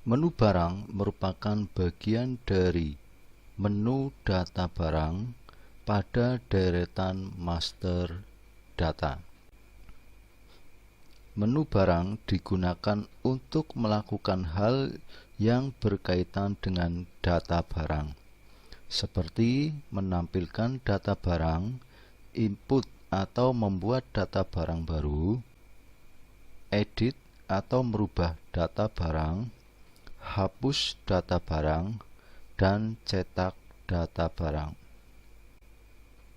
Menu barang merupakan bagian dari menu data barang pada deretan master data. Menu barang digunakan untuk melakukan hal yang berkaitan dengan data barang, seperti menampilkan data barang, input atau membuat data barang baru, edit atau merubah data barang, hapus data barang, dan cetak data barang.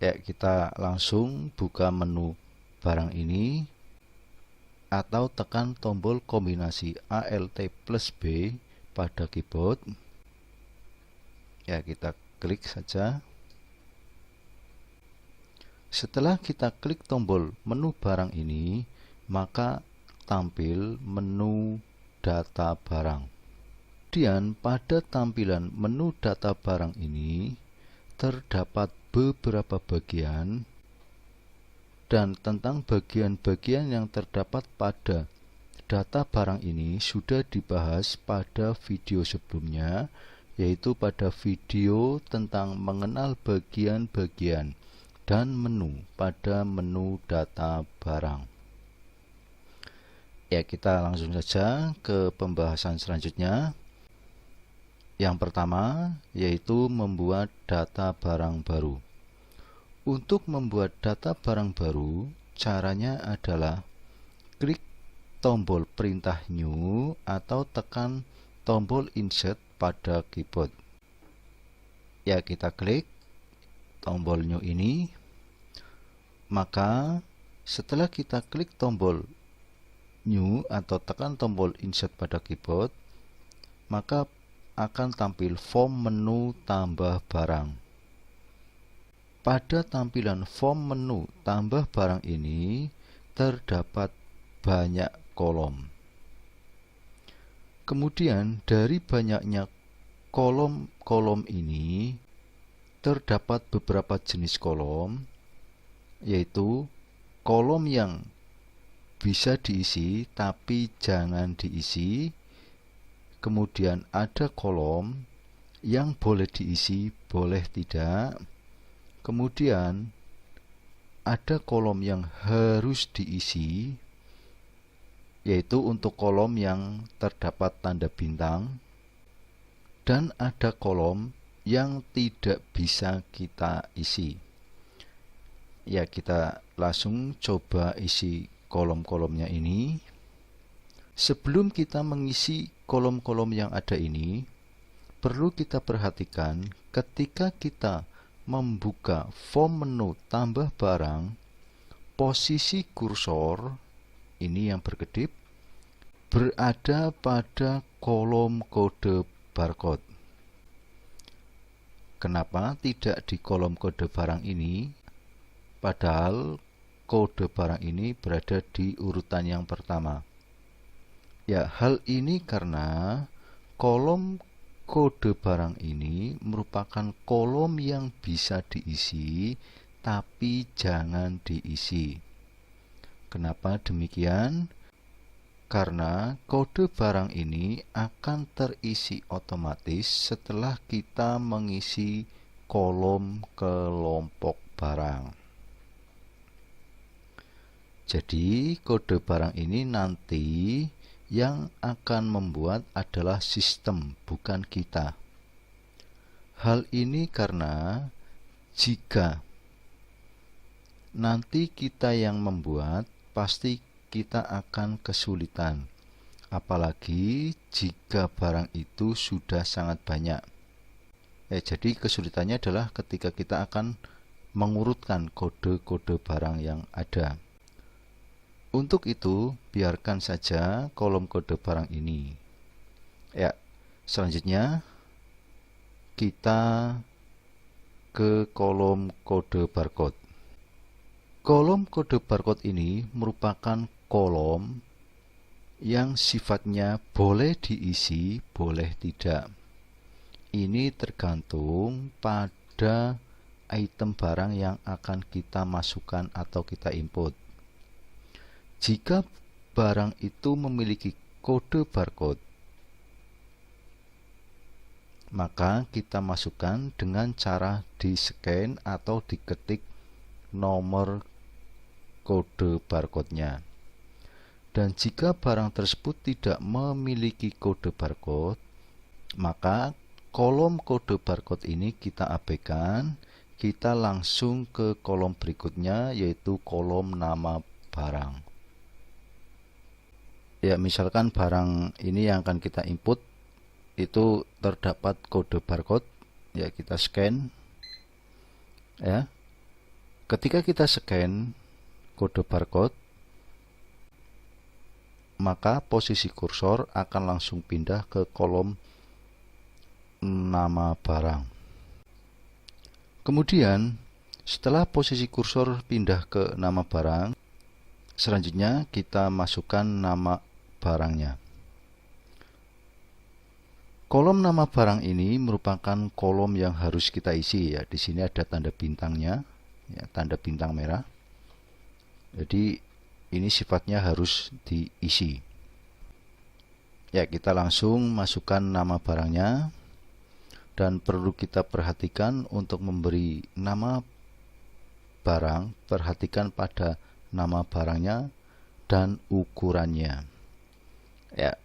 Ya, kita langsung buka menu barang ini atau tekan tombol kombinasi Alt plus B pada keyboard. Ya, kita klik saja. Setelah kita klik tombol menu barang ini, maka tampil menu data barang. Kemudian pada tampilan menu data barang ini terdapat beberapa bagian, dan tentang bagian-bagian yang terdapat pada data barang ini sudah dibahas pada video sebelumnya, yaitu pada video tentang mengenal bagian-bagian dan menu pada menu data barang. Ya, kita langsung saja ke pembahasan selanjutnya. Yang pertama yaitu membuat data barang baru. Untuk membuat data barang baru, caranya adalah klik tombol perintah new atau tekan tombol insert pada keyboard. Ya, kita klik tombol new ini. Maka setelah kita klik tombol new atau tekan tombol insert pada keyboard, maka akan tampil form menu tambah barang. Pada tampilan form menu tambah barang ini terdapat banyak kolom. Kemudian dari banyaknya kolom-kolom ini terdapat beberapa jenis kolom, yaitu kolom yang bisa diisi tapi jangan diisi. Kemudian ada kolom yang boleh diisi, boleh tidak. Kemudian ada kolom yang harus diisi, yaitu untuk kolom yang terdapat tanda bintang. Dan ada kolom yang tidak bisa kita isi. Ya, kita langsung coba isi kolom-kolomnya ini. Sebelum kita mengisi kolom-kolom yang ada ini, perlu kita perhatikan ketika kita membuka form menu tambah barang, posisi kursor ini yang berkedip berada pada kolom kode barcode. Kenapa tidak di kolom kode barang ini? Padahal kode barang ini berada di urutan yang pertama. Ya, hal ini karena kolom kode barang ini merupakan kolom yang bisa diisi tapi jangan diisi. Kenapa demikian? Karena kode barang ini akan terisi otomatis setelah kita mengisi kolom kelompok barang. Jadi kode barang ini nanti yang akan membuat adalah sistem, bukan kita. Hal ini karena jika nanti kita yang membuat, pasti kita akan kesulitan. Apalagi jika barang itu sudah sangat banyak. Jadi kesulitannya adalah ketika kita akan mengurutkan kode-kode barang yang ada. Untuk itu, biarkan saja kolom kode barang ini. Ya, selanjutnya kita ke kolom kode barcode. Kolom kode barcode ini merupakan kolom yang sifatnya boleh diisi, boleh tidak. Ini tergantung pada item barang yang akan kita masukkan atau kita input. Jika barang itu memiliki kode barcode, maka kita masukkan dengan cara di-scan atau diketik nomor kode barcode-nya. Dan jika barang tersebut tidak memiliki kode barcode, maka kolom kode barcode ini kita abaikan, kita langsung ke kolom berikutnya, yaitu kolom nama barang. Ya, misalkan barang ini yang akan kita input itu terdapat kode barcode, ya kita scan. Ya. Ketika kita scan kode barcode, maka posisi kursor akan langsung pindah ke kolom nama barang. Kemudian setelah posisi kursor pindah ke nama barang, selanjutnya kita masukkan nama barangnya. Kolom nama barang ini merupakan kolom yang harus kita isi, ya. Di sini ada tanda bintangnya, ya, tanda bintang merah. Jadi ini sifatnya harus diisi. Ya, kita langsung masukkan nama barangnya. Dan perlu kita perhatikan untuk memberi nama barang, perhatikan pada nama barangnya dan ukurannya. Ya,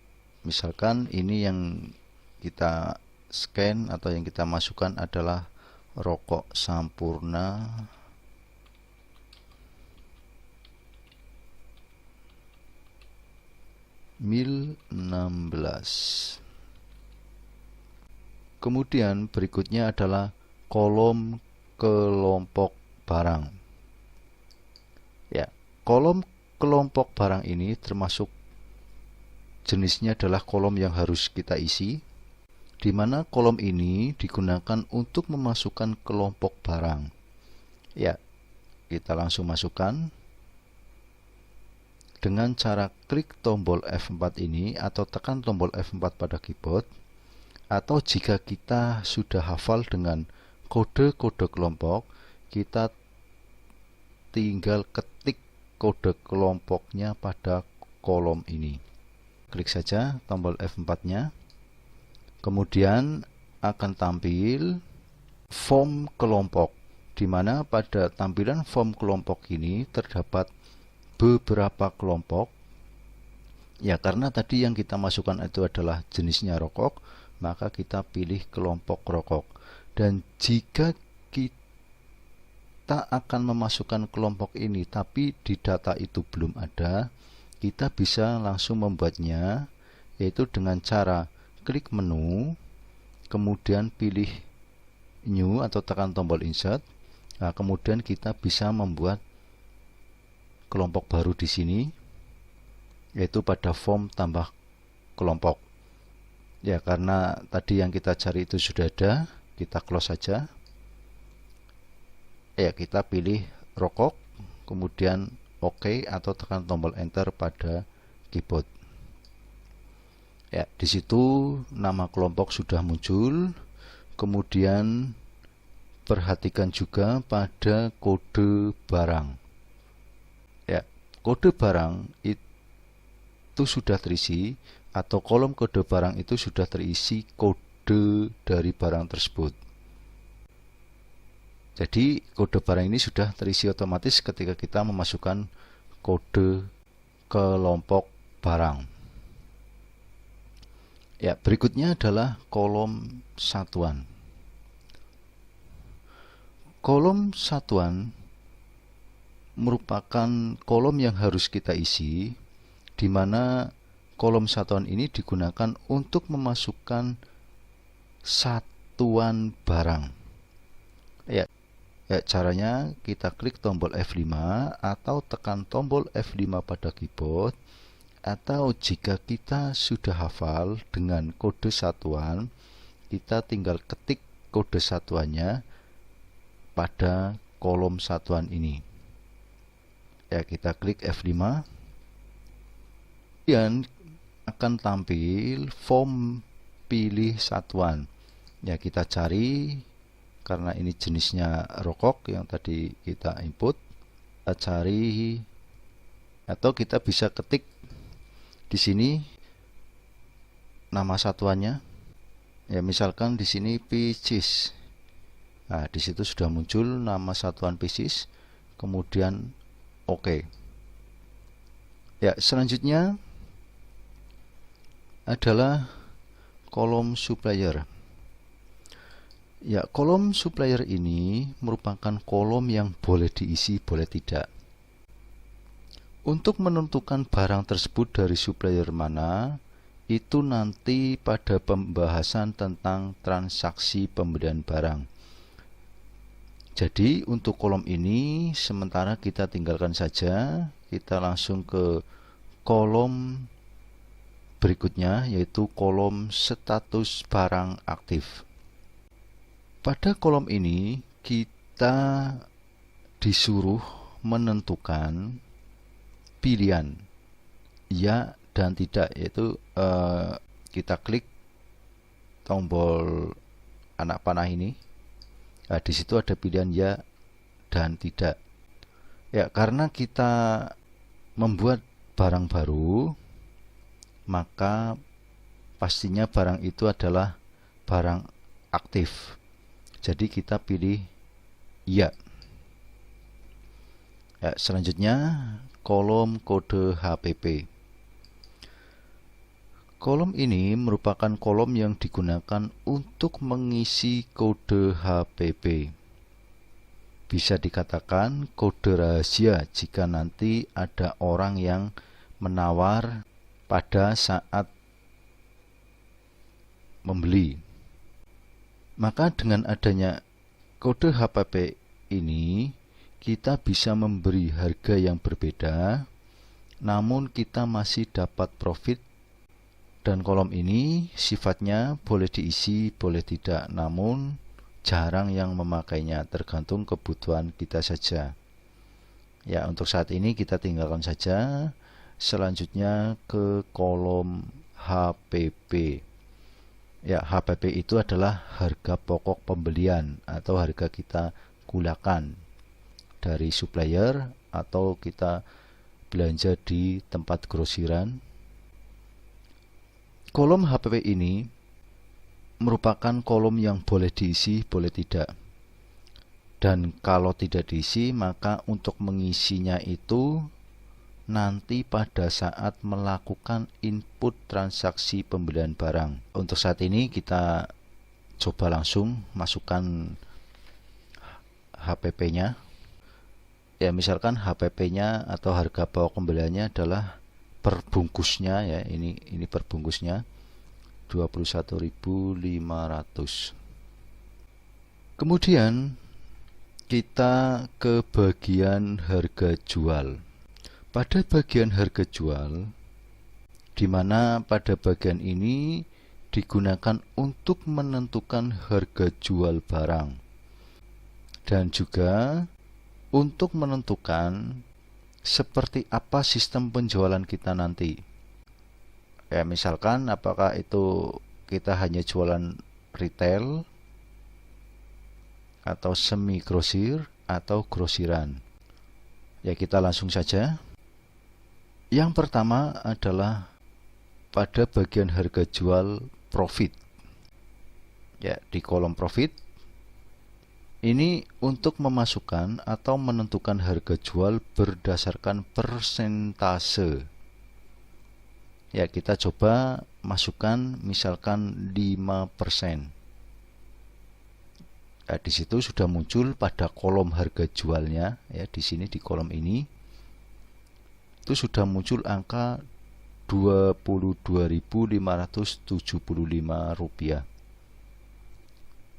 misalkan ini yang kita scan atau yang kita masukkan adalah rokok Sampurna mil 16. Kemudian berikutnya adalah kolom kelompok barang. Ya, kolom kelompok barang ini termasuk jenisnya adalah kolom yang harus kita isi, di mana kolom ini digunakan untuk memasukkan kelompok barang. Ya, kita langsung masukkan dengan cara klik tombol F4 ini atau tekan tombol F4 pada keyboard, atau jika kita sudah hafal dengan kode-kode kelompok, kita tinggal ketik kode kelompoknya pada kolom ini. Klik saja tombol F4-nya. Kemudian akan tampil form kelompok, di mana pada tampilan form kelompok ini terdapat beberapa kelompok. Ya, karena tadi yang kita masukkan itu adalah jenisnya rokok, maka kita pilih kelompok rokok. Dan jika kita akan memasukkan kelompok ini tapi di data itu belum ada, kita bisa langsung membuatnya, yaitu dengan cara klik menu, kemudian pilih new atau tekan tombol insert. Nah, kemudian kita bisa membuat kelompok baru di sini, yaitu pada form tambah kelompok. Ya, karena tadi yang kita cari itu sudah ada, kita close saja. Ya, kita pilih rokok, kemudian OK atau tekan tombol enter pada keyboard. Ya, di situ nama kelompok sudah muncul. Kemudian perhatikan juga pada kode barang. Ya, kode barang itu sudah terisi, atau kolom kode barang itu sudah terisi kode dari barang tersebut. Jadi kode barang ini sudah terisi otomatis ketika kita memasukkan kode kelompok barang. Ya, berikutnya adalah kolom satuan. Kolom satuan merupakan kolom yang harus kita isi, di mana kolom satuan ini digunakan untuk memasukkan satuan barang. Ya, caranya kita klik tombol F5 atau tekan tombol F5 pada keyboard. Atau jika kita sudah hafal dengan kode satuan, kita tinggal ketik kode satuannya pada kolom satuan ini. Ya, kita klik F5. Dan akan tampil form pilih satuan. Ya, kita cari, karena ini jenisnya rokok yang tadi kita input, kita cari, atau kita bisa ketik di sini nama satuannya. Ya, misalkan di sini Pisces. Nah, di situ sudah muncul nama satuan Pisces, kemudian oke. Ya, selanjutnya adalah kolom supplier. Ya, kolom supplier ini merupakan kolom yang boleh diisi, boleh tidak. Untuk menentukan barang tersebut dari supplier mana, itu nanti pada pembahasan tentang transaksi pembelian barang. Jadi untuk kolom ini sementara kita tinggalkan saja, kita langsung ke kolom berikutnya, yaitu kolom status barang aktif. Pada kolom ini kita disuruh menentukan pilihan ya dan tidak, yaitu kita klik tombol anak panah ini. Nah, di situ ada pilihan ya dan tidak. Ya, karena kita membuat barang baru, maka pastinya barang itu adalah barang aktif. Jadi kita pilih ya. Ya, selanjutnya kolom kode HPP. Kolom ini merupakan kolom yang digunakan untuk mengisi kode HPP. Bisa dikatakan kode rahasia jika nanti ada orang yang menawar pada saat membeli. Maka dengan adanya kode HPP ini, kita bisa memberi harga yang berbeda, namun kita masih dapat profit. Dan kolom ini sifatnya boleh diisi, boleh tidak, namun jarang yang memakainya, tergantung kebutuhan kita saja. Ya, untuk saat ini kita tinggalkan saja. Selanjutnya ke kolom HPP. Ya, HPP itu adalah harga pokok pembelian atau harga kita gulakan dari supplier atau kita belanja di tempat grosiran. Kolom HPP ini merupakan kolom yang boleh diisi, boleh tidak. Dan kalau tidak diisi, maka untuk mengisinya itu nanti pada saat melakukan input transaksi pembelian barang. Untuk saat ini kita coba langsung masukkan HPP-nya. Ya, misalkan HPP-nya atau harga pokok pembeliannya adalah perbungkusnya, ya, ini perbungkusnya 21.500. Kemudian kita ke bagian harga jual. Pada bagian harga jual, di mana pada bagian ini digunakan untuk menentukan harga jual barang dan juga untuk menentukan seperti apa sistem penjualan kita nanti. Ya, misalkan apakah itu kita hanya jualan retail atau semi grosir atau grosiran. Ya, kita langsung saja. Yang pertama adalah pada bagian harga jual profit. Ya, di kolom profit ini untuk memasukkan atau menentukan harga jual berdasarkan persentase. Ya, kita coba masukkan misalkan 5%. Ya, di situ sudah muncul pada kolom harga jualnya, ya, di sini di kolom ini itu sudah muncul angka Rp22.575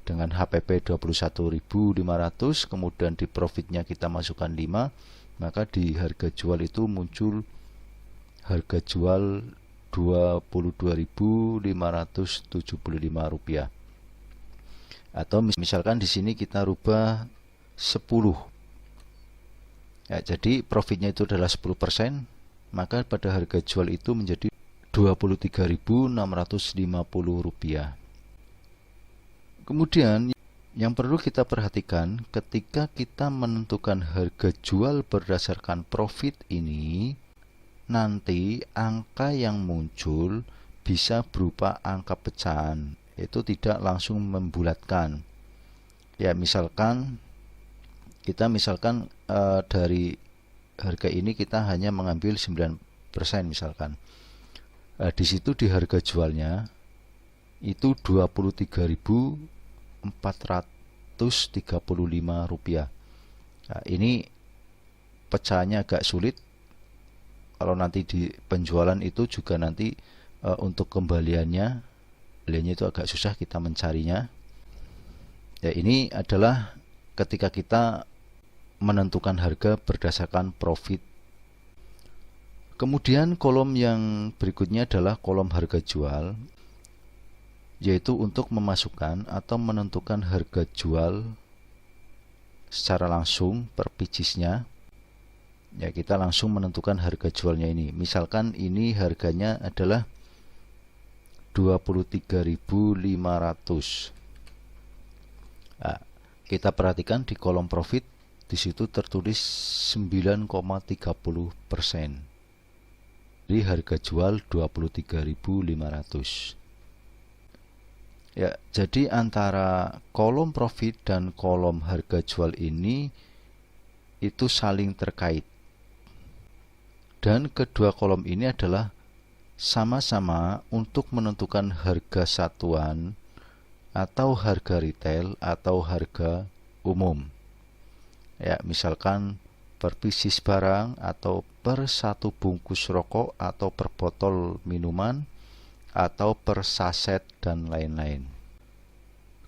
dengan HPP 21.500, kemudian di profitnya kita masukkan 5, maka di harga jual itu muncul harga jual Rp22.575. Atau misalkan di sini kita rubah 10. Ya, jadi profitnya itu adalah 10%, maka pada harga jual itu menjadi Rp23.650. Kemudian yang perlu kita perhatikan ketika kita menentukan harga jual berdasarkan profit ini, nanti angka yang muncul bisa berupa angka pecahan. itu tidak langsung membulatkan. Ya, misalkan kita dari harga ini kita hanya mengambil 9% misalkan. Di situ di harga jualnya itu Rp23.435. Nah, ini pecahannya agak sulit. Kalau nanti di penjualan itu juga nanti untuk kembaliannya itu agak susah kita mencarinya. Ya, ini adalah ketika kita menentukan harga berdasarkan profit. Kemudian kolom yang berikutnya adalah kolom harga jual, yaitu untuk memasukkan atau menentukan harga jual secara langsung per piecesnya. Ya, kita langsung menentukan harga jualnya ini. Misalkan ini harganya adalah 23.500. Nah, kita perhatikan di kolom profit, di situ tertulis 9,30%. Jadi harga jual 23.500. Ya, jadi antara kolom profit dan kolom harga jual ini itu saling terkait. Dan kedua kolom ini adalah sama-sama untuk menentukan harga satuan atau harga retail atau harga umum. Ya, misalkan per pieces barang atau per satu bungkus rokok atau per botol minuman atau per saset dan lain-lain.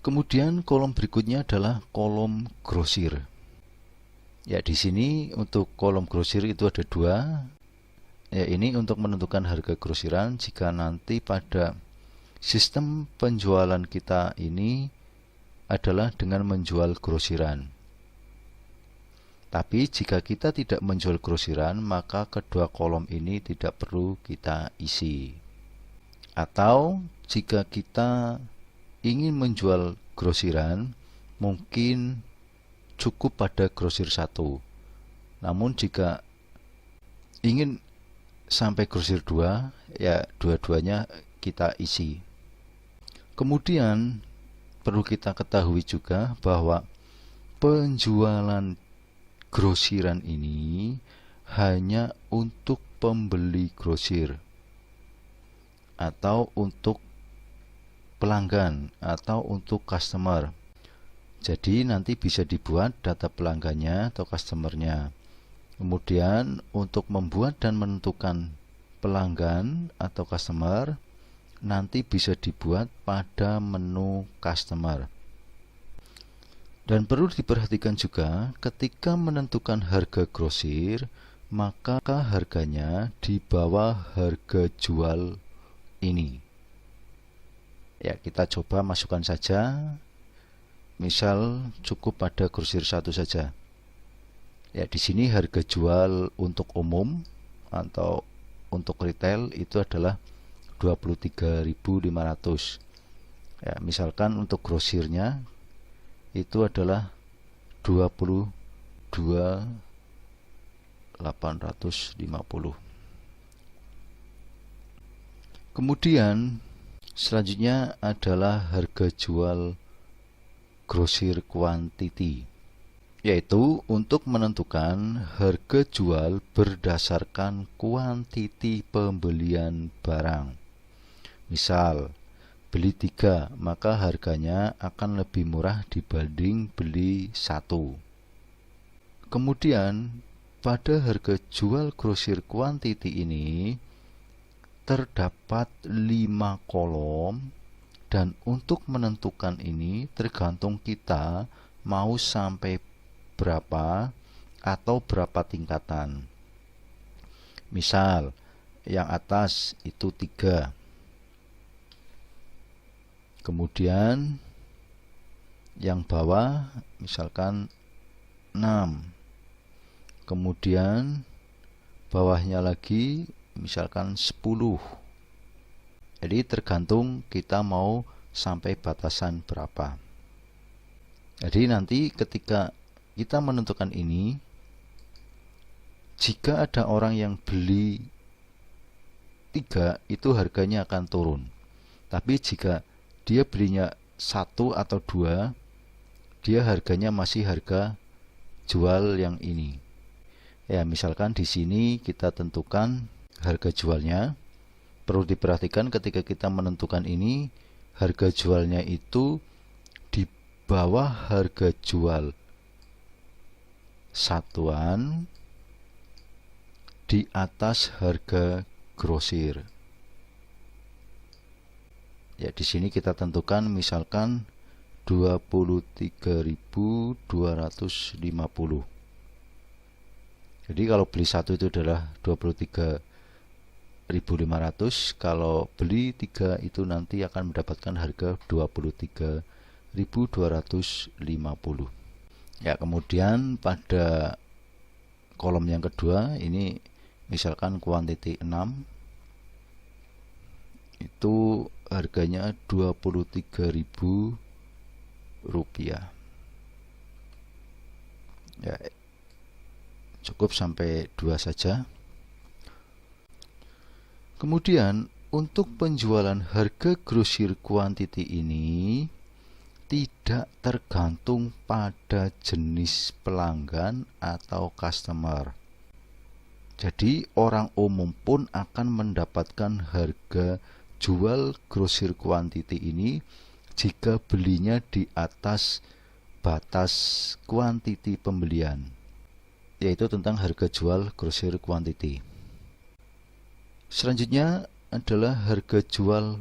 Kemudian kolom berikutnya adalah kolom grosir. Ya, di sini untuk kolom grosir itu ada dua. Ya, ini untuk menentukan harga grosiran jika nanti pada sistem penjualan kita ini adalah dengan menjual grosiran. Tapi jika kita tidak menjual grosiran, maka kedua kolom ini tidak perlu kita isi. Atau jika kita ingin menjual grosiran, mungkin cukup pada grosir satu. Namun jika ingin sampai grosir 2, ya dua-duanya kita isi. Kemudian perlu kita ketahui juga bahwa penjualan grosiran ini hanya untuk pembeli grosir atau untuk pelanggan atau untuk customer. Jadi nanti bisa dibuat data pelanggannya atau customernya. Kemudian untuk membuat dan menentukan pelanggan atau customer nanti bisa dibuat pada menu customer. Dan perlu diperhatikan juga ketika menentukan harga grosir, maka harganya di bawah harga jual ini. Ya, kita coba masukkan saja. Misal cukup pada grosir satu saja. Ya, di sini harga jual untuk umum atau untuk retail itu adalah 23.500. Ya, misalkan untuk grosirnya itu adalah 22.850. Kemudian selanjutnya adalah harga jual grosir quantity, yaitu untuk menentukan harga jual berdasarkan kuantiti pembelian barang. Misal, beli 3, maka harganya akan lebih murah dibanding beli 1. Kemudian, pada harga jual grosir quantity ini terdapat 5 kolom, dan untuk menentukan ini tergantung kita mau sampai berapa atau berapa tingkatan. Misal, yang atas itu 3. Kemudian yang bawah misalkan 6. Kemudian bawahnya lagi misalkan 10. Jadi tergantung kita mau sampai batasan berapa. Jadi nanti ketika kita menentukan ini, jika ada orang yang beli 3, itu harganya akan turun. Tapi jika dia belinya 1 atau 2, dia harganya masih harga jual yang ini. Ya, misalkan di sini kita tentukan harga jualnya. Perlu diperhatikan ketika kita menentukan ini, harga jualnya itu di bawah harga jual satuan, di atas harga grosir. Ya, di sini kita tentukan misalkan 23.250. Jadi kalau beli satu itu adalah 23.500, kalau beli 3 itu nanti akan mendapatkan harga 23.250. Ya, kemudian pada kolom yang kedua ini misalkan kuantiti 6, itu harganya Rp23.000. Ya, cukup sampai 2 saja. Kemudian untuk penjualan harga grosir kuantiti ini tidak tergantung pada jenis pelanggan atau customer. Jadi orang umum pun akan mendapatkan harga jual grosir kuantiti ini jika belinya di atas batas kuantiti pembelian, yaitu tentang harga jual grosir kuantiti. Selanjutnya adalah harga jual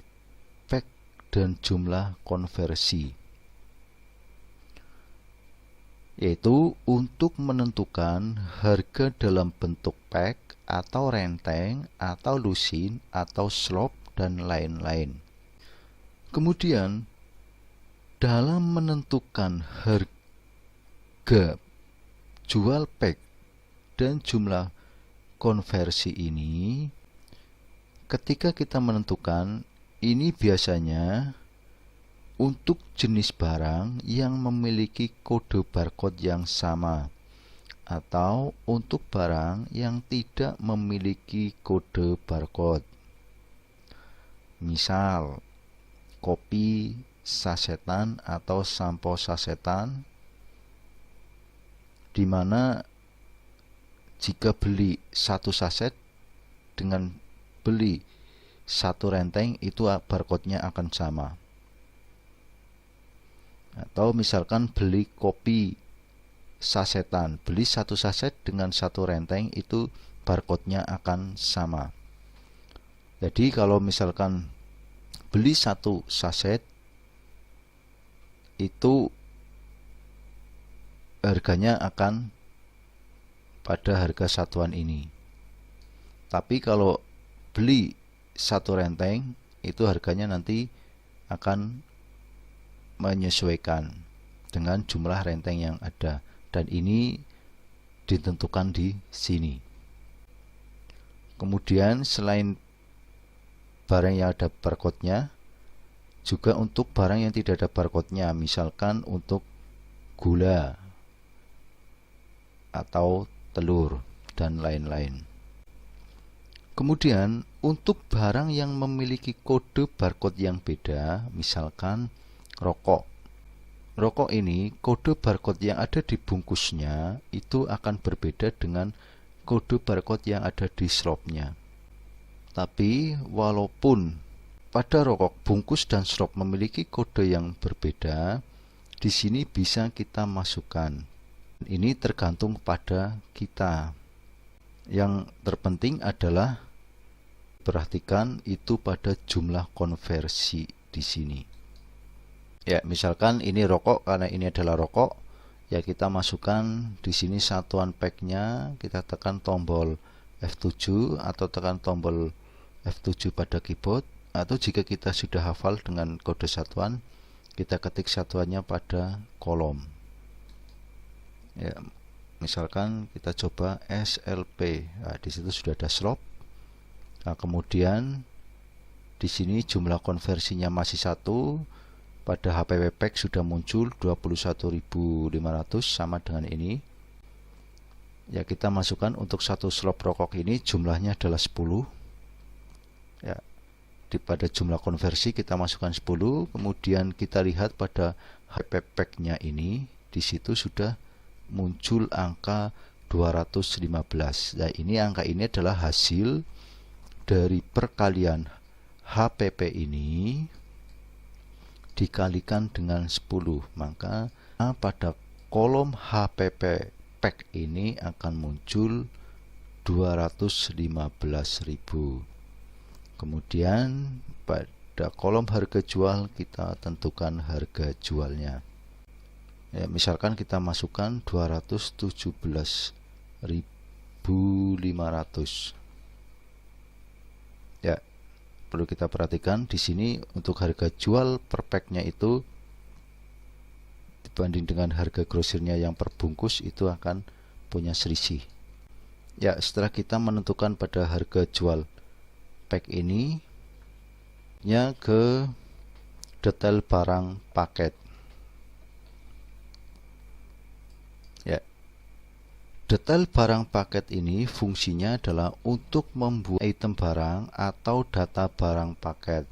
pack dan jumlah konversi, yaitu untuk menentukan harga dalam bentuk pack atau renteng atau lusin atau slop dan lain-lain. Kemudian dalam menentukan harga jual pack dan jumlah konversi ini, ketika kita menentukan ini biasanya untuk jenis barang yang memiliki kode barcode yang sama atau untuk barang yang tidak memiliki kode barcode. Misal, kopi sasetan atau sampo sasetan, di mana jika beli 1 saset dengan beli 1 renteng itu barcode-nya akan sama. Atau misalkan beli kopi sasetan, beli 1 saset dengan 1 renteng itu barcode-nya akan sama. Jadi kalau misalkan beli 1 saset itu harganya akan pada harga satuan ini. Tapi kalau beli 1 renteng itu harganya nanti akan menyesuaikan dengan jumlah renteng yang ada, dan ini ditentukan di sini. Kemudian selain barang yang ada barcode-nya, juga untuk barang yang tidak ada barcode-nya, misalkan untuk gula atau telur dan lain-lain. Kemudian untuk barang yang memiliki kode barcode yang beda, misalkan rokok. Rokok ini kode barcode yang ada di bungkusnya itu akan berbeda dengan kode barcode yang ada di slopnya. Tapi walaupun pada rokok bungkus dan slop memiliki kode yang berbeda, di sini bisa kita masukkan. Ini tergantung pada kita. Yang terpenting adalah perhatikan itu pada jumlah konversi di sini. Ya, misalkan ini rokok, karena ini adalah rokok, ya kita masukkan di sini satuan packnya, kita tekan tombol F7 atau tekan tombol F7 pada keyboard, atau jika kita sudah hafal dengan kode satuan, kita ketik satuannya pada kolom. Ya, misalkan kita coba SLP. Nah, di situ sudah ada slop. Nah, kemudian di sini jumlah konversinya masih 1. Pada HPW pack sudah muncul 21.500 sama dengan ini. Ya, kita masukkan untuk 1 slop rokok ini jumlahnya adalah 10. Ya, pada jumlah konversi kita masukkan 10, kemudian kita lihat pada HP pack-nya ini, di situ sudah muncul angka 215. Nah, angka ini adalah hasil dari perkalian HPP ini dikalikan dengan 10. Maka pada kolom HPP pack ini akan muncul 215.000. Kemudian pada kolom harga jual kita tentukan harga jualnya. Ya, misalkan kita masukkan 217.500. Ya, perlu kita perhatikan di sini untuk harga jual per packnya itu dibanding dengan harga grosirnya yang per bungkus itu akan punya selisih. Ya, setelah kita menentukan pada harga jual pack ini, nya ke detail barang paket. Ya, detail barang paket ini fungsinya adalah untuk membuat item barang atau data barang paket.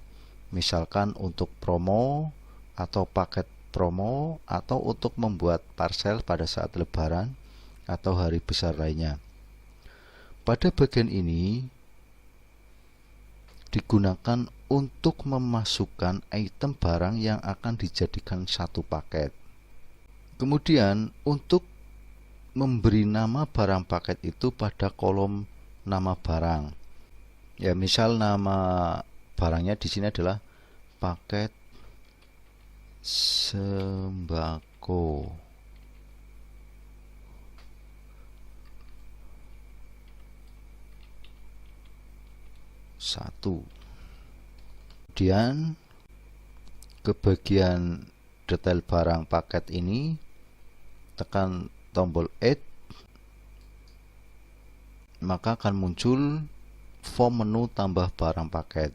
Misalkan untuk promo atau paket promo, atau untuk membuat parcel pada saat lebaran atau hari besar lainnya. Pada bagian ini digunakan untuk memasukkan item barang yang akan dijadikan satu paket. Kemudian untuk memberi nama barang paket itu pada kolom nama barang. Ya, misal nama barangnya di sini adalah paket sembako. Satu. Kemudian ke bagian detail barang paket ini tekan tombol add, maka akan muncul form menu tambah barang paket.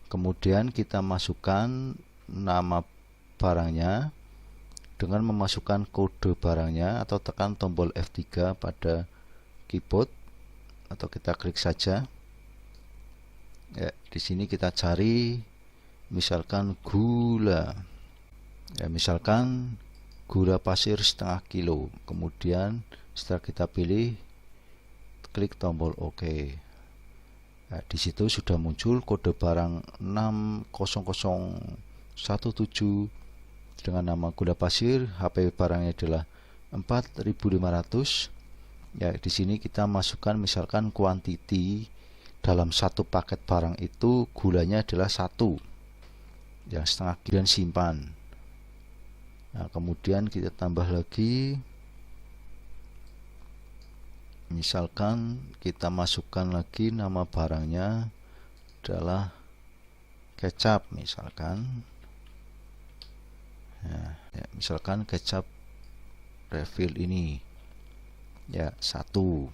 Kemudian kita masukkan nama barangnya dengan memasukkan kode barangnya, atau tekan tombol F3 pada keyboard, atau kita klik saja. Ya, di sini kita cari misalkan gula. Ya, misalkan gula pasir setengah kilo. Kemudian setelah kita pilih, klik tombol OK. Nah, di situ sudah muncul kode barang 60017 dengan nama gula pasir. HP barangnya adalah 4.500. Ya, di sini kita masukkan misalkan kuantiti dalam satu paket barang itu gulanya adalah 1 yang setengah kilo, dan simpan. Nah, kemudian kita tambah lagi, misalkan kita masukkan lagi nama barangnya adalah kecap misalkan. Nah, ya, misalkan kecap refill ini ya 1.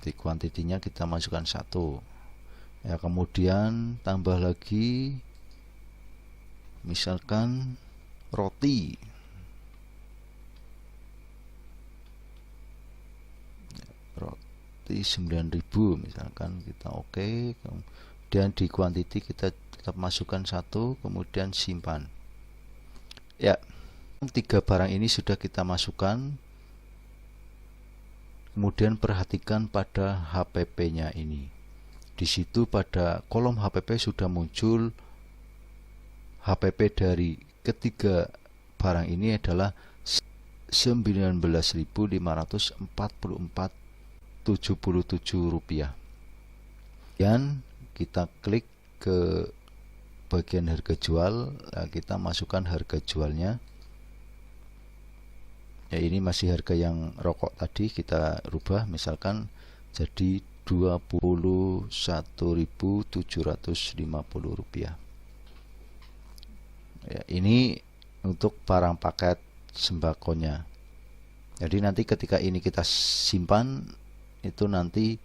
Di kuantitinya kita masukkan 1. Ya, kemudian tambah lagi misalkan roti. Roti 9.000 misalkan, kita oke. Kemudian di kuantiti kita tetap masukkan 1, kemudian simpan. Ya, 3 barang ini sudah kita masukkan. Kemudian perhatikan pada HPP-nya ini. Di situ pada kolom HPP sudah muncul HPP dari ketiga barang ini adalah 19.544,77 rupiah. Dan kita klik ke bagian harga jual. Nah, kita masukkan harga jualnya. Ya, ini masih harga yang rokok tadi, kita rubah misalkan jadi Rp21.750. Ya, ini untuk barang paket sembakonya. Jadi nanti ketika ini kita simpan, itu nanti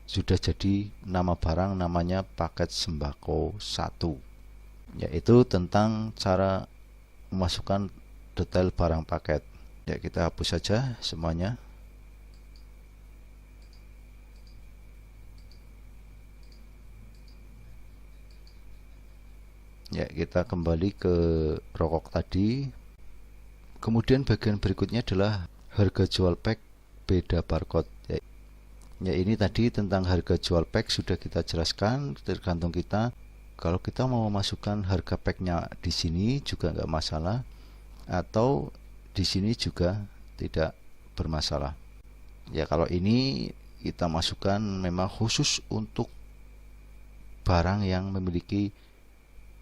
sudah jadi nama barang, namanya paket sembako 1. Yaitu tentang cara memasukkan detail barang paket. Ya, kita hapus saja semuanya. Ya, kita kembali ke rokok tadi. Kemudian bagian berikutnya adalah harga jual pack beda barcode. Ya, ini tadi tentang harga jual pack sudah kita jelaskan, tergantung kita. Kalau kita mau memasukkan harga packnya di sini juga nggak masalah, atau di sini juga tidak bermasalah. Ya, kalau ini kita masukkan memang khusus untuk barang yang memiliki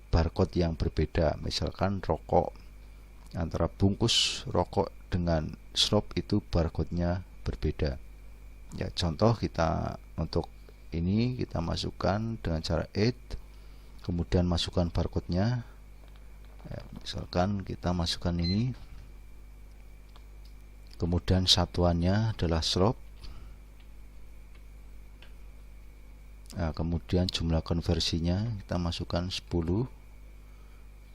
barcode yang berbeda, misalkan rokok, antara bungkus rokok dengan slop itu barcode-nya berbeda. Ya, contoh kita untuk ini kita masukkan dengan cara add, kemudian masukkan barcode-nya. Ya, misalkan kita masukkan ini, kemudian satuannya adalah slop. Nah, kemudian jumlah konversinya kita masukkan 10.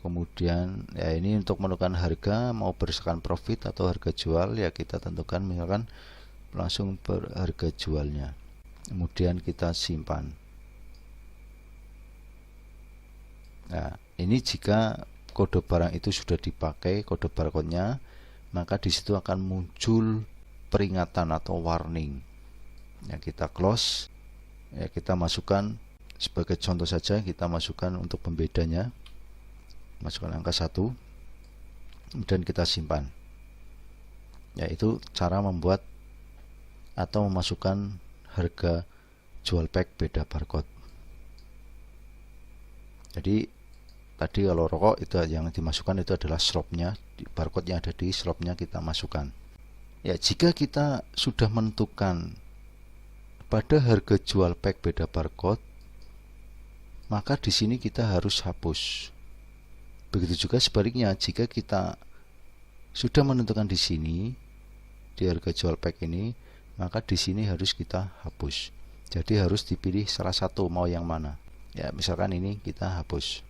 Kemudian ya ini untuk menentukan harga, mau berdasarkan profit atau harga jual, ya kita tentukan misalkan langsung per harga jualnya. Kemudian kita simpan. Nah, ini jika kode barang itu sudah dipakai, kode barcode-nya, maka di situ akan muncul peringatan atau warning. Ya, kita close. Ya, kita masukkan sebagai contoh saja, kita masukkan untuk pembedanya. Masukkan angka 1, kemudian kita simpan. Yaitu cara membuat atau memasukkan harga jual pack beda barcode. Jadi tadi kalau rokok itu yang dimasukkan itu adalah slopnya, barcode yang ada di slopnya kita masukkan. Ya, jika kita sudah menentukan pada harga jual pack beda barcode, maka di sini kita harus hapus. Begitu juga sebaliknya, jika kita sudah menentukan di sini di harga jual pack ini, maka di sini harus kita hapus. Jadi harus dipilih salah satu, mau yang mana. Ya, misalkan ini kita hapus.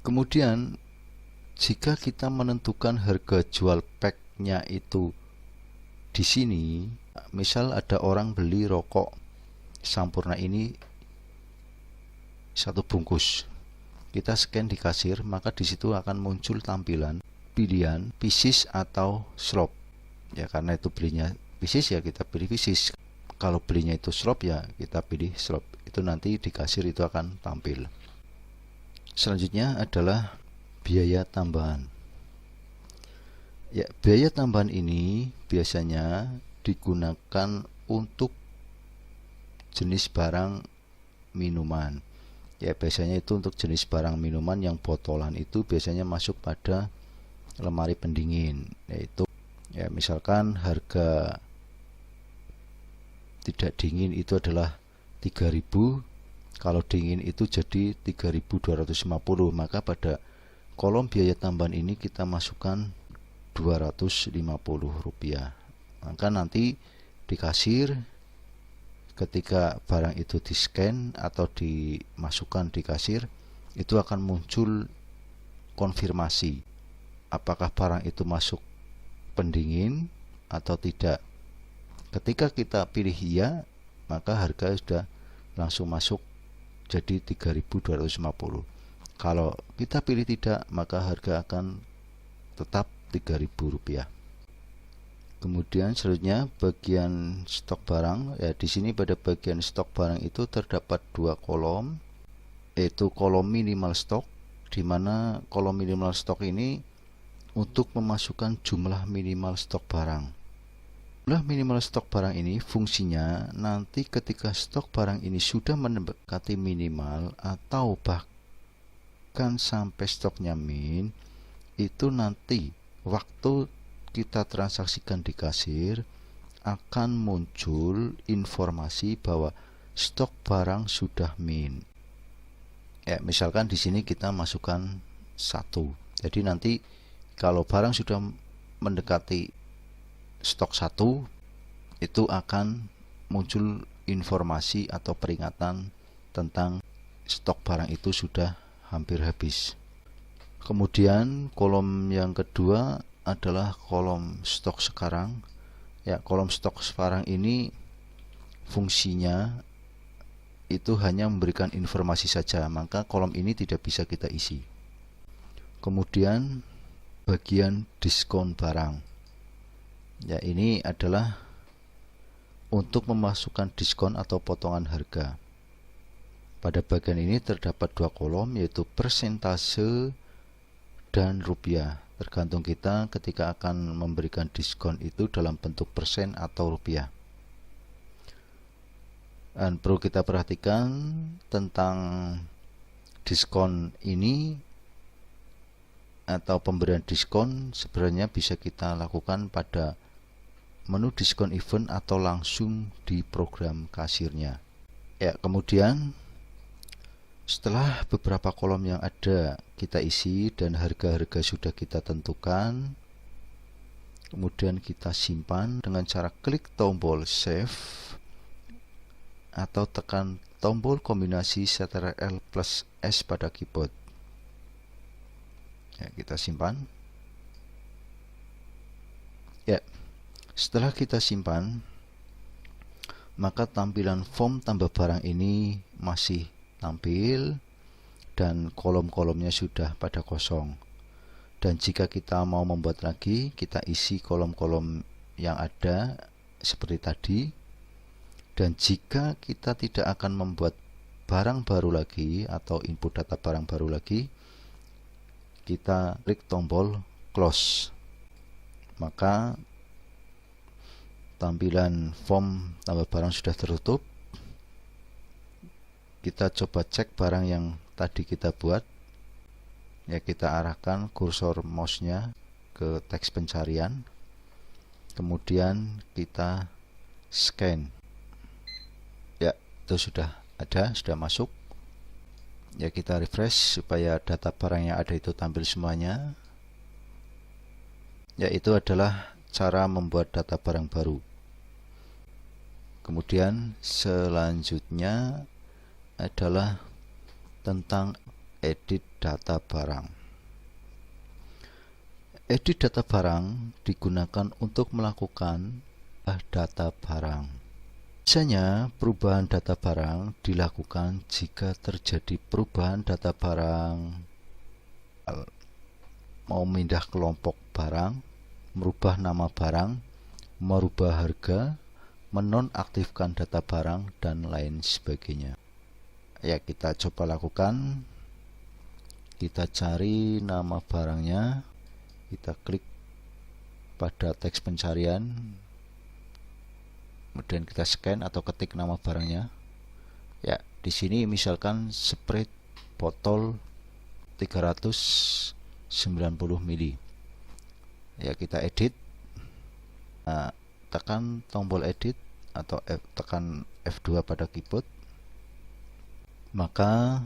Kemudian jika kita menentukan harga jual packnya itu di sini, misal ada orang beli rokok Sampurna ini 1 bungkus, kita scan di kasir, maka di situ akan muncul tampilan pilihan pieces atau slop. Ya, karena itu belinya pieces ya kita pilih pieces. Kalau belinya itu slop ya kita pilih slop. Itu nanti di kasir itu akan tampil. Selanjutnya adalah biaya tambahan. Ya, biaya tambahan ini biasanya digunakan untuk jenis barang minuman. Ya, biasanya itu untuk jenis barang minuman yang botolan itu biasanya masuk pada lemari pendingin, yaitu ya misalkan harga tidak dingin itu adalah 3.000, kalau dingin itu jadi 3.250, maka pada kolom biaya tambahan ini kita masukkan Rp250. Maka nanti di kasir ketika barang itu di scan atau dimasukkan di kasir, itu akan muncul konfirmasi apakah barang itu masuk pendingin atau tidak. Ketika kita pilih iya, maka harga sudah langsung masuk jadi 3.250. Kalau kita pilih tidak, maka harga akan tetap Rp3.000. Kemudian selanjutnya bagian stok barang. Ya, di sini pada bagian stok barang itu terdapat 2 kolom, yaitu kolom minimal stok, di mana kolom minimal stok ini untuk memasukkan jumlah minimal stok barang. Jumlah minimal stok barang ini fungsinya nanti ketika stok barang ini sudah mendekati minimal atau bahkan sampai stoknya min, itu nanti waktu kita transaksikan di kasir akan muncul informasi bahwa stok barang sudah min. Ya, misalkan di sini kita masukkan 1. Jadi nanti kalau barang sudah mendekati stok 1, itu akan muncul informasi atau peringatan tentang stok barang itu sudah hampir habis. Kemudian kolom yang kedua adalah kolom stok sekarang. Ya, kolom stok sekarang ini fungsinya itu hanya memberikan informasi saja, maka kolom ini tidak bisa kita isi. Kemudian bagian diskon barang. Ya, ini adalah untuk memasukkan diskon atau potongan harga. Pada bagian ini terdapat dua kolom, yaitu persentase dan rupiah. Tergantung kita ketika akan memberikan diskon itu dalam bentuk persen atau rupiah. Dan perlu kita perhatikan tentang diskon ini atau pemberian diskon sebenarnya bisa kita lakukan pada menu diskon event atau langsung di program kasirnya. Ya, kemudian setelah beberapa kolom yang ada kita isi dan harga-harga sudah kita tentukan, kemudian kita simpan dengan cara klik tombol save atau tekan tombol kombinasi Ctrl plus S pada keyboard. Ya, kita simpan. Ya, setelah kita simpan, maka tampilan form tambah barang ini masih tampil dan kolom-kolomnya sudah pada kosong. Dan jika kita mau membuat lagi, kita isi kolom-kolom yang ada seperti tadi. Dan jika kita tidak akan membuat barang baru lagi atau input data barang baru lagi, kita klik tombol close. Maka tampilan form tambah barang sudah tertutup. Kita coba cek barang yang tadi kita buat. Ya, kita arahkan kursor mouse-nya ke teks pencarian. Kemudian kita scan. Ya, itu sudah ada, sudah masuk. Ya, kita refresh supaya data barang yang ada itu tampil semuanya. Ya, itu adalah cara membuat data barang baru. Kemudian selanjutnya adalah tentang edit data barang. Edit data barang digunakan untuk melakukan data barang. Biasanya perubahan data barang dilakukan jika terjadi perubahan data barang, mau pindah kelompok barang, merubah nama barang, merubah harga, menonaktifkan data barang, dan lain sebagainya. Ya, kita coba lakukan. Kita cari nama barangnya, kita klik pada teks pencarian, kemudian kita scan atau ketik nama barangnya. Ya, di sini misalkan Sprite botol 390 ml. Ya, kita edit. Nah, tekan tombol edit atau tekan F2 pada keyboard. Maka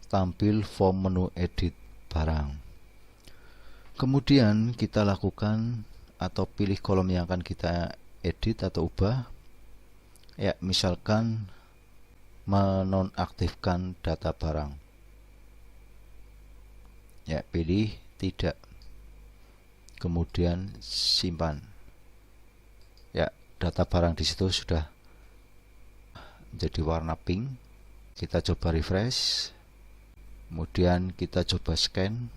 tampil form menu edit barang. Kemudian kita lakukan atau pilih kolom yang akan kita edit atau ubah. Ya, misalkan menonaktifkan data barang. Ya, pilih tidak. Kemudian simpan. Ya, data barang di situ sudah jadi warna pink. Kita coba refresh. Kemudian kita coba scan.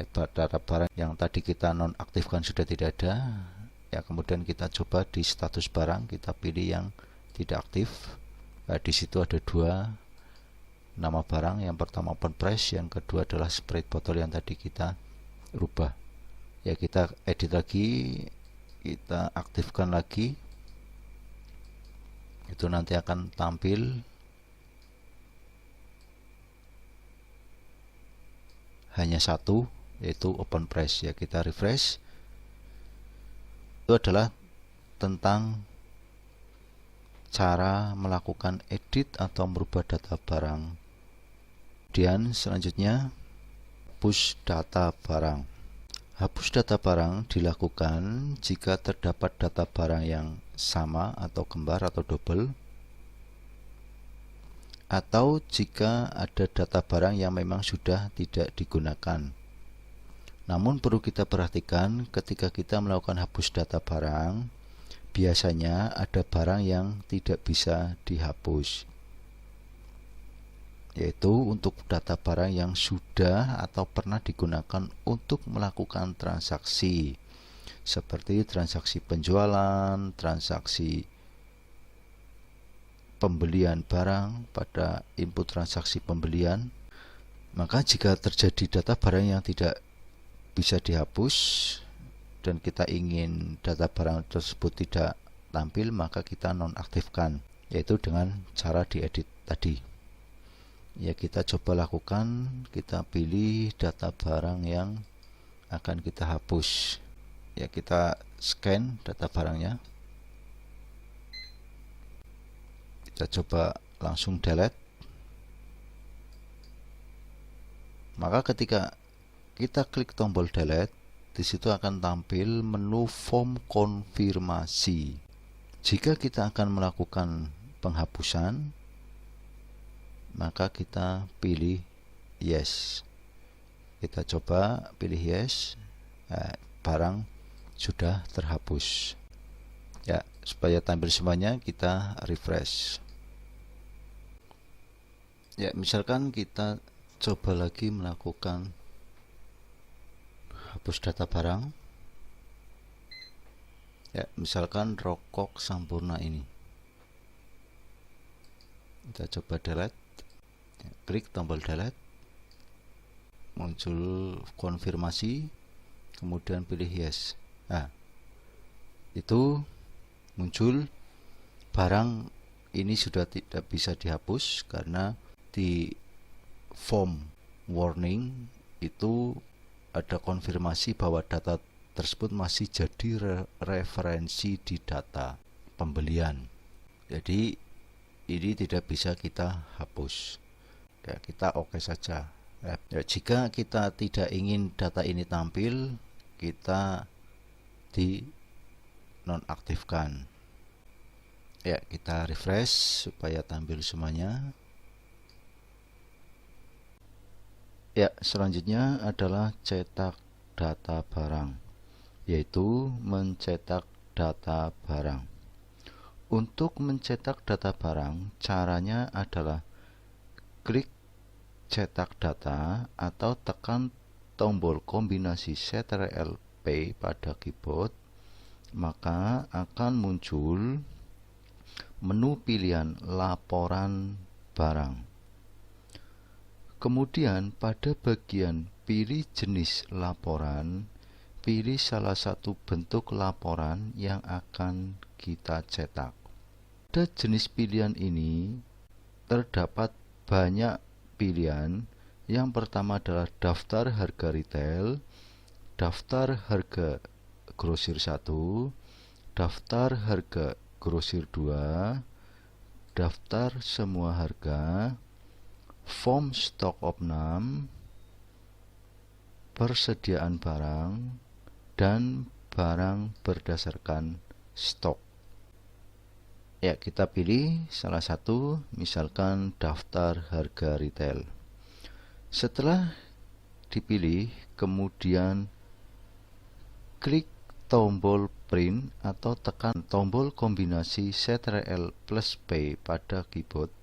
Data barang yang tadi kita nonaktifkan sudah tidak ada. Ya, kemudian kita coba di status barang, kita pilih yang tidak aktif. Di situ ada dua nama barang. Yang pertama open price, yang kedua adalah Sprite botol yang tadi kita rubah. Ya, kita edit lagi, kita aktifkan lagi. Itu nanti akan tampil hanya satu, yaitu open price. Ya, kita refresh. Itu adalah tentang cara melakukan edit atau merubah data barang. Kemudian selanjutnya hapus data barang. Hapus data barang dilakukan jika terdapat data barang yang sama atau kembar atau double, atau jika ada data barang yang memang sudah tidak digunakan. Namun perlu kita perhatikan ketika kita melakukan hapus data barang, biasanya ada barang yang tidak bisa dihapus, yaitu untuk data barang yang sudah atau pernah digunakan untuk melakukan transaksi, seperti transaksi penjualan, transaksi pembelian barang pada input transaksi pembelian. Maka jika terjadi data barang yang tidak bisa dihapus dan kita ingin data barang tersebut tidak tampil, maka kita nonaktifkan, yaitu dengan cara diedit tadi. Ya, kita coba lakukan, kita pilih data barang yang akan kita hapus. Ya, kita scan data barangnya. Kita coba langsung delete. Maka ketika kita klik tombol delete, di situ akan tampil menu form konfirmasi. Jika kita akan melakukan penghapusan, maka kita pilih yes. Kita coba pilih yes. Barang sudah terhapus. Ya, supaya tampil semuanya, kita refresh. Ya, misalkan kita coba lagi melakukan hapus data barang. Ya, misalkan rokok Sampurna ini. Kita coba delete. Ya, klik tombol delete. Muncul konfirmasi, kemudian pilih yes. Nah, itu muncul barang ini sudah tidak bisa dihapus karena di form warning itu ada konfirmasi bahwa data tersebut masih jadi referensi di data pembelian. Jadi ini tidak bisa kita hapus. Ya, kita oke saja. Ya, jika kita tidak ingin data ini tampil, kita di nonaktifkan. Ya, kita refresh supaya tampil semuanya. Ya, selanjutnya adalah cetak data barang, yaitu mencetak data barang. Untuk mencetak data barang, caranya adalah klik cetak data atau tekan tombol kombinasi Ctrl P pada keyboard, maka akan muncul menu pilihan laporan barang. Kemudian pada bagian pilih jenis laporan, pilih salah satu bentuk laporan yang akan kita cetak. Pada jenis pilihan ini terdapat banyak pilihan. Yang pertama adalah daftar harga retail, daftar harga grosir 1, daftar harga grosir 2, daftar semua harga, form stok opnam, persediaan barang, dan barang berdasarkan stok. Ya, kita pilih salah satu, misalkan daftar harga retail. Setelah dipilih, kemudian klik tombol print atau tekan tombol kombinasi Ctrl plus P pada keyboard,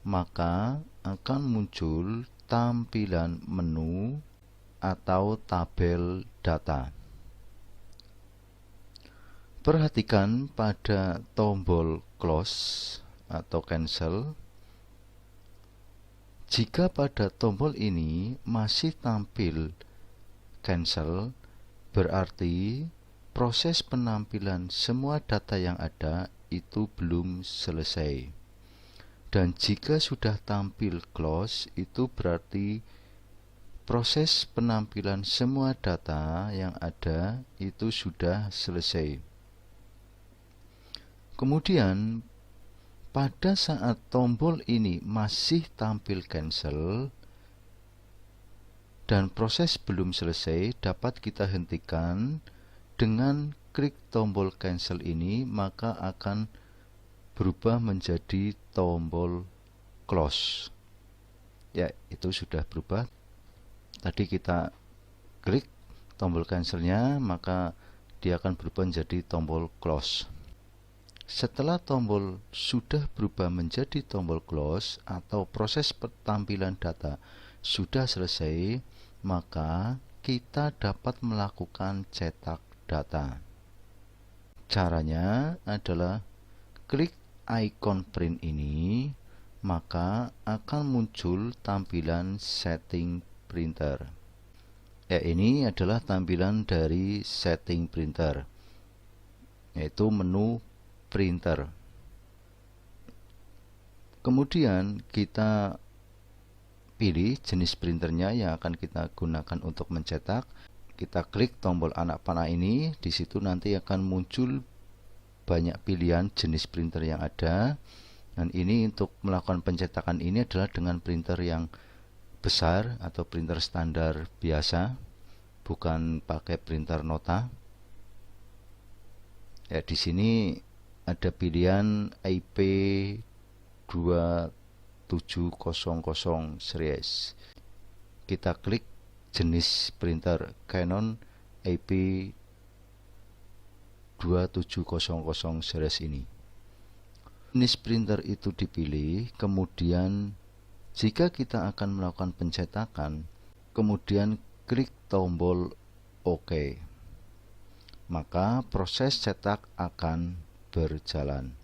maka akan muncul tampilan menu atau tabel data. Perhatikan pada tombol close atau cancel. Jika pada tombol ini masih tampil cancel, berarti proses penampilan semua data yang ada itu belum selesai. Dan jika sudah tampil close, itu berarti proses penampilan semua data yang ada itu sudah selesai. Kemudian pada saat tombol ini masih tampil cancel dan proses belum selesai, dapat kita hentikan dengan klik tombol cancel ini, maka akan berubah menjadi tombol close. Ya, itu sudah berubah. Tadi kita klik tombol cancelnya, maka dia akan berubah menjadi tombol close. Setelah tombol sudah berubah menjadi tombol close atau proses tampilan data sudah selesai, maka kita dapat melakukan cetak data. Caranya adalah klik icon print ini, maka akan muncul tampilan setting printer. Ya, ini adalah tampilan dari setting printer, yaitu menu printer. Kemudian kita pilih jenis printernya yang akan kita gunakan untuk mencetak. Kita klik tombol anak panah ini, di situ nanti akan muncul banyak pilihan jenis printer yang ada. Dan ini untuk melakukan pencetakan ini adalah dengan printer yang besar atau printer standar biasa, bukan pakai printer nota. Ya, di sini ada pilihan IP2700 series. Kita klik jenis printer Canon IP2700 series ini. Jenis printer itu dipilih, kemudian jika kita akan melakukan pencetakan, kemudian klik tombol OK, maka proses cetak akan berjalan.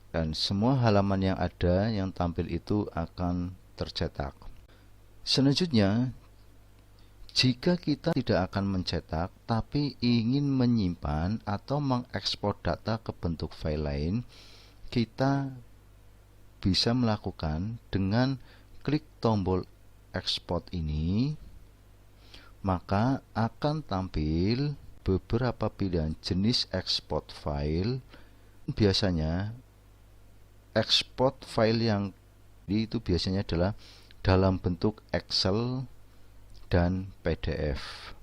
Dan semua halaman yang ada yang tampil itu akan tercetak. Selanjutnya, jika kita tidak akan mencetak tapi ingin menyimpan atau mengekspor data ke bentuk file lain, kita bisa melakukan dengan klik tombol export ini, maka akan tampil beberapa pilihan jenis export file. Biasanya export file yang itu biasanya adalah dalam bentuk Excel dan PDF.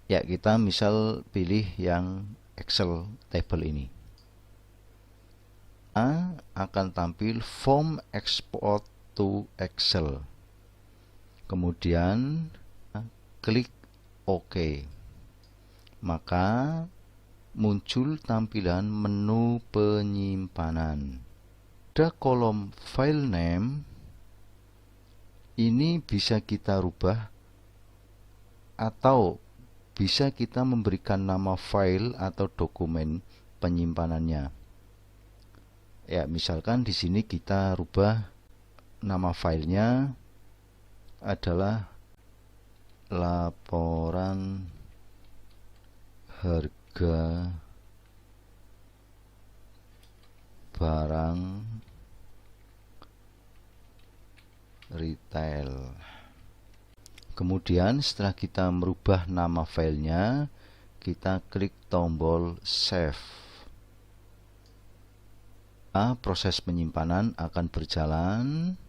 Ya, kita misal pilih yang Excel table ini. Akan tampil form export to Excel. Kemudian klik OK. Maka muncul tampilan menu penyimpanan. Ada kolom file name. Ini bisa kita rubah atau bisa kita memberikan nama file atau dokumen penyimpanannya. Ya, misalkan di sini kita rubah nama filenya adalah laporan harga barang retail. Kemudian setelah kita merubah nama filenya, kita klik tombol save. Proses penyimpanan akan berjalan,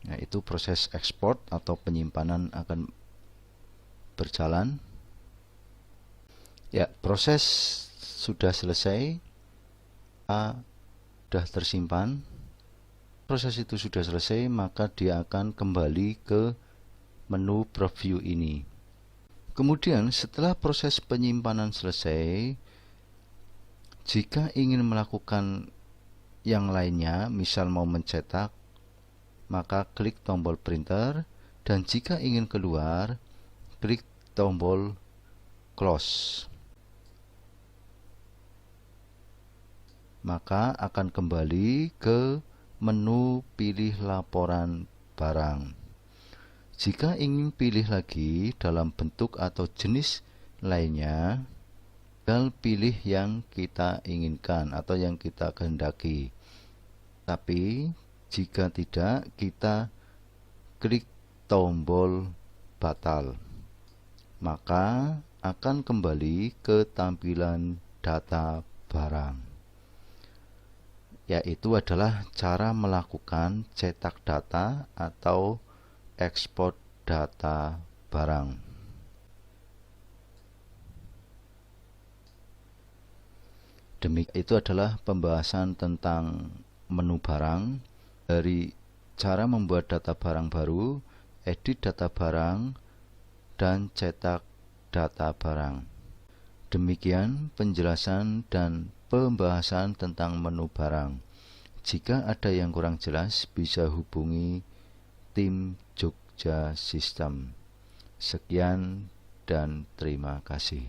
yaitu proses ekspor atau penyimpanan akan berjalan. Ya, proses sudah selesai. Sudah tersimpan. Proses itu sudah selesai, maka dia akan kembali ke menu preview ini. Kemudian setelah proses penyimpanan selesai, jika ingin melakukan yang lainnya, misal mau mencetak, maka klik tombol printer, dan jika ingin keluar, klik tombol close. Maka akan kembali ke menu pilih laporan barang. Jika ingin pilih lagi dalam bentuk atau jenis lainnya, tinggal pilih yang kita inginkan atau yang kita kehendaki. Tapi jika tidak, kita klik tombol batal. Maka akan kembali ke tampilan data barang. Yaitu adalah cara melakukan cetak data atau ekspor data barang. Itu adalah pembahasan tentang menu barang, dari cara membuat data barang baru, edit data barang, dan cetak data barang. Demikian penjelasan dan pembahasan tentang menu barang. Jika ada yang kurang jelas, bisa hubungi tim Jogja System. Sekian dan terima kasih.